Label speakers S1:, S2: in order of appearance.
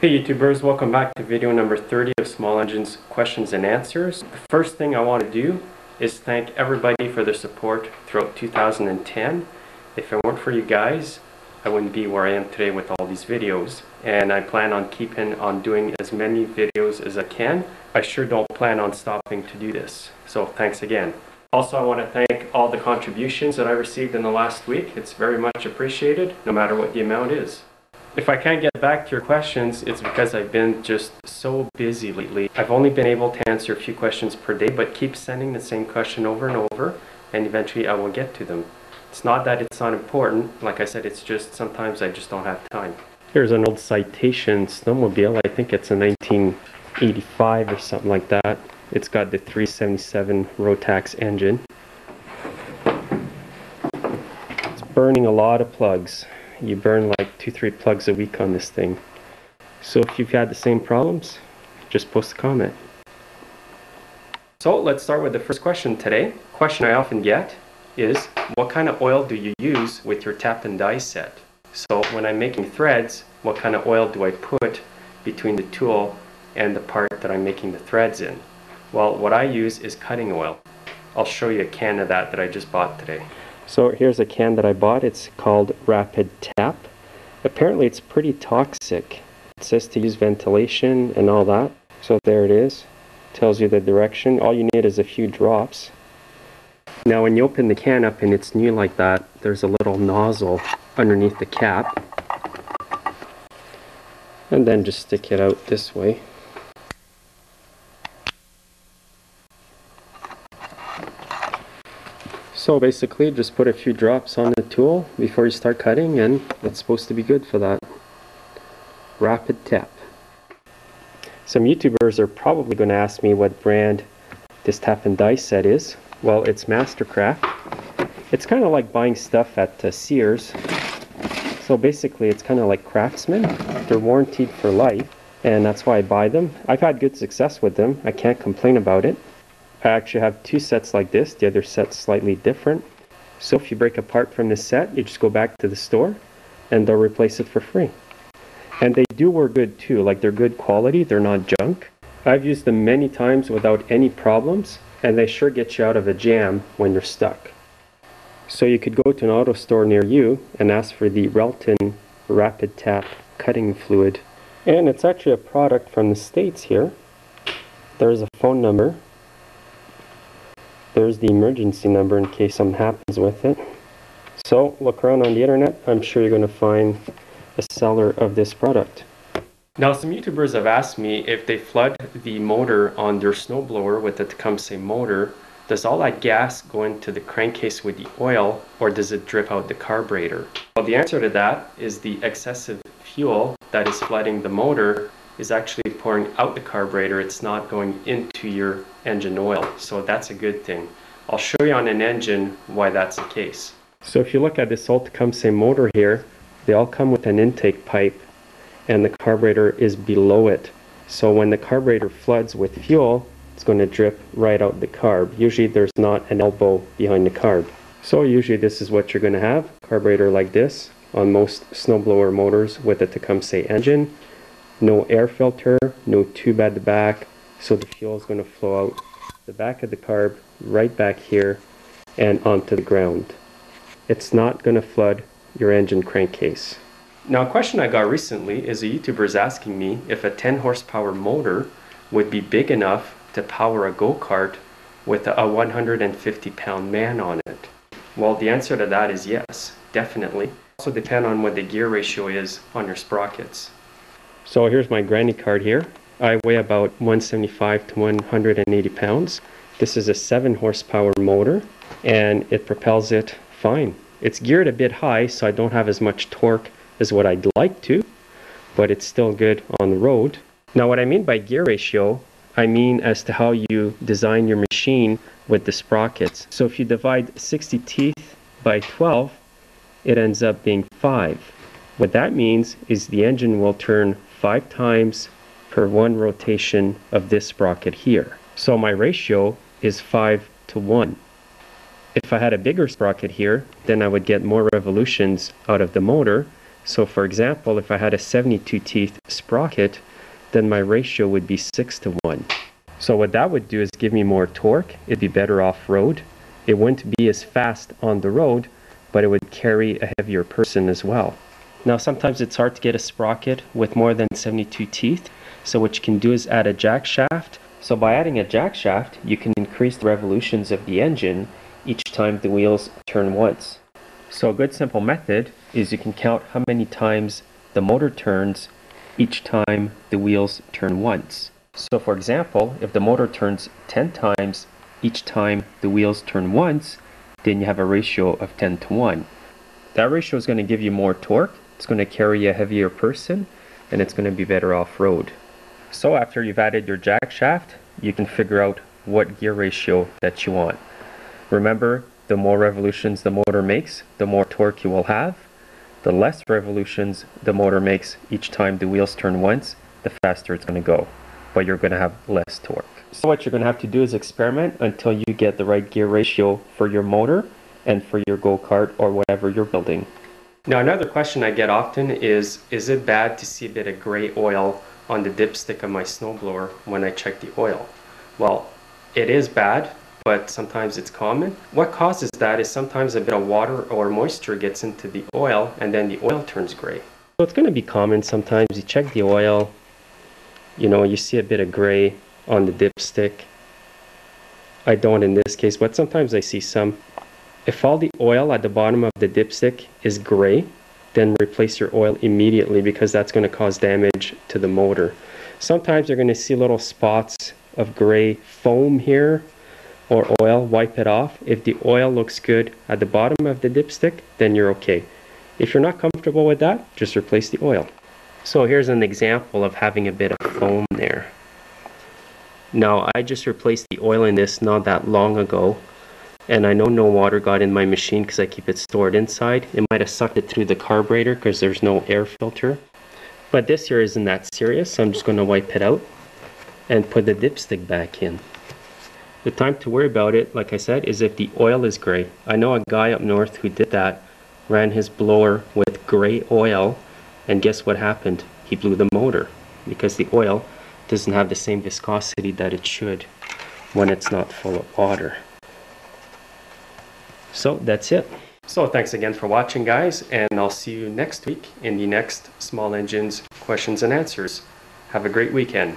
S1: Hey YouTubers, welcome back to video number 30 of Small Engines Questions and Answers. The first thing I want to do is thank everybody for their support throughout 2010. If it weren't for you guys, I wouldn't be where I am today with all these videos. And I plan on keeping on doing as many videos as I can. I sure don't plan on stopping to do this. So thanks again. Also, I want to thank all the contributions that I received in the last week. It's very much appreciated, no matter what the amount is. If I can't get back to your questions, it's because I've been just so busy lately. I've only been able to answer a few questions per day, but keep sending the same question over and over, and eventually I will get to them. It's not that it's not important. Like I said, it's just sometimes I just don't have time. Here's an old Citation snowmobile. I think it's a 1985 or something like that. It's got the 377 Rotax engine. It's burning a lot of plugs. You burn like 2-3 plugs a week on this thing. So if you've had the same problems, just post a comment. So let's start with the first question today. Question I often get is, what kind of oil do you use with your tap and die set? So when I'm making threads, what kind of oil do I put between the tool and the part that I'm making the threads in? Well, what I use is cutting oil. I'll show you a can of that I just bought today. So here's a can that I bought. It's called Rapid Tap. Apparently it's pretty toxic. It says to use ventilation and all that. So there it is. Tells you the direction. All you need is a few drops. Now when you open the can up and it's new like that, there's a little nozzle underneath the cap. And then just stick it out this way. So basically just put a few drops on the tool before you start cutting, and it's supposed to be good for that. Rapid Tap. Some YouTubers are probably going to ask me what brand this tap and die set is. Well, it's Mastercraft. It's kind of like buying stuff at Sears. So basically it's kind of like Craftsman. They're warranted for life, and that's why I buy them. I've had good success with them. I can't complain about it. I actually have two sets like this. The other set's slightly different. So if you break a part from this set, you just go back to the store and they'll replace it for free. And they do work good too. Like, they're good quality, they're not junk. I've used them many times without any problems, and they sure get you out of a jam when you're stuck. So you could go to an auto store near you and ask for the Relton Rapid Tap cutting fluid. And it's actually a product from the States here. There's a phone number. There's the emergency number in case something happens with it. So look around on the internet. I'm sure you're going to find a seller of this product. Now, some YouTubers have asked me if they flood the motor on their snowblower with the Tecumseh motor, does all that gas go into the crankcase with the oil, or does it drip out the carburetor? Well, the answer to that is the excessive fuel that is flooding the motor is actually pouring out the carburetor. It's not going into your engine oil, so that's a good thing. I'll show you on an engine why that's the case. So if you look at this old Tecumseh motor here, they all come with an intake pipe and the carburetor is below it. So when the carburetor floods with fuel, it's going to drip right out the carb. Usually there's not an elbow behind the carb. So usually this is what you're going to have, carburetor like this on most snowblower motors with a Tecumseh engine. No air filter, no tube at the back, so the fuel is going to flow out the back of the carb, right back here, and onto the ground. It's not going to flood your engine crankcase. Now, a question I got recently is a YouTuber is asking me if a 10 horsepower motor would be big enough to power a go-kart with a 150 pound man on it. Well, the answer to that is yes, definitely. It also depends on what the gear ratio is on your sprockets. So here's my granny cart here. I weigh about 175 to 180 pounds. This is a 7 horsepower motor and it propels it fine. It's geared a bit high, so I don't have as much torque as what I'd like to, but it's still good on the road. Now, what I mean by gear ratio, I mean as to how you design your machine with the sprockets. So if you divide 60 teeth by 12, it ends up being 5. What that means is the engine will turn 5 times per one rotation of this sprocket here. So my ratio is 5 to 1. If I had a bigger sprocket here, then I would get more revolutions out of the motor, So for example, if I had a 72 teeth sprocket, then my ratio would be 6:1. So what that would do is give me more torque. It'd be better off-road. It wouldn't be as fast on the road, but it would carry a heavier person as well. Now sometimes it's hard to get a sprocket with more than 72 teeth, so what you can do is add a jack shaft. So by adding a jack shaft, you can increase the revolutions of the engine each time the wheels turn once. So a good simple method is you can count how many times the motor turns each time the wheels turn once. So for example, if the motor turns 10 times each time the wheels turn once, then you have a ratio of 10:1. That ratio is going to give you more torque, it's going to carry a heavier person, and it's going to be better off-road. So after you've added your jack shaft, you can figure out what gear ratio that you want. Remember, the more revolutions the motor makes, the more torque you will have. The less revolutions the motor makes each time the wheels turn once, the faster it's going to go, but you're going to have less torque. So what you're going to have to do is experiment until you get the right gear ratio for your motor and for your go-kart or whatever you're building. Now another question I get often is it bad to see a bit of gray oil on the dipstick of my snowblower when I check the oil? Well, it is bad, but sometimes it's common. What causes that is sometimes a bit of water or moisture gets into the oil and then the oil turns gray. So it's going to be common sometimes. You check the oil, you see a bit of gray on the dipstick. I don't in this case, but sometimes I see some. If all the oil at the bottom of the dipstick is gray, then replace your oil immediately because that's going to cause damage to the motor. Sometimes you're going to see little spots of gray foam here or oil. Wipe it off. If the oil looks good at the bottom of the dipstick, then you're okay. If you're not comfortable with that, just replace the oil. So here's an example of having a bit of foam there. Now I just replaced the oil in this not that long ago, and I know no water got in my machine because I keep it stored inside. It might have sucked it through the carburetor because there's no air filter. But this here isn't that serious, so I'm just going to wipe it out and put the dipstick back in. The time to worry about it, like I said, is if the oil is gray. I know a guy up north who did that, ran his blower with gray oil, and guess what happened? He blew the motor because the oil doesn't have the same viscosity that it should when it's not full of water. So that's it. So thanks again for watching, guys, and I'll see you next week in the next Small Engines Questions and Answers. Have a great weekend.